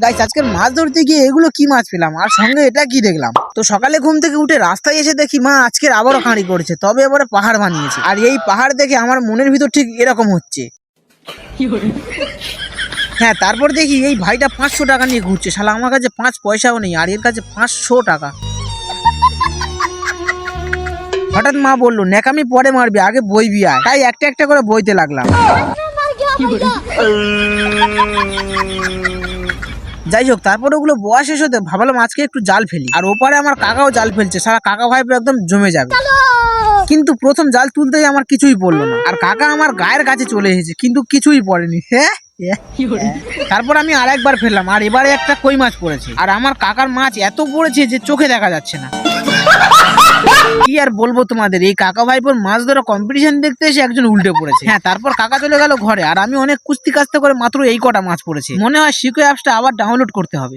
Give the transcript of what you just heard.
Guys আজকে মাছ ধরতে গিয়ে এগুলো কি মাছ পেলাম আর সঙ্গে এটা কি দেখলাম। তো সকালে ঘুম থেকে উঠে রাস্তায় এসে দেখি মা আজকের আবারও খাঁড়ি করেছে, তবে এবারে পাহাড় বানিয়েছে। আর এই পাহাড় দেখে আমার মনের ভিতর ঠিক এরকম হচ্ছে। হ্যাঁ, তারপর দেখি এই ভাইটা 500 টাকা নিয়ে ঘুরছে। শালা আমার কাছে 5 পয়সাও নেই আর এর কাছে 500 টাকা। হঠাৎ মা বললো ন্যাকামি পরে মারবি, আগে বইবি আয়। তাই একটা একটা করে বইতে লাগলাম। যাই হোক, তারপরে ওগুলো বয়স শেষ হতে ভাবলাম আজকে একটু জাল ফেলি। আর ওপারে আমার কাকাও জাল ফেলছে, সারা কাকা ভাই একদম জমে যাবে। কিন্তু প্রথম জাল তুলতেই আমার কিছুই পড়লো না, আর কাকা আমার গায়ের কাছে চলে এসেছে কিন্তু কিছুই পড়েনি। হ্যাঁ, তারপর আমি আরেকবার ফেললাম আর এবারে একটা কই মাছ পড়েছে। আর আমার কাকার মাছ এত পড়েছে যে চোখে দেখা যাচ্ছে না। কি আর বলবো তোমাদের, এই কাকা ভাইপোর মাছ ধরা কম্পিটিশন দেখতে এসে একজন উল্টে পড়েছে। হ্যাঁ, তারপর কাকা চলে গেল ঘরে আর আমি অনেক কুস্তি কাস্তে করে মাত্র এই কটা মাছ পড়েছে। মনে হয় শিখো অ্যাপসটা আবার ডাউনলোড করতে হবে।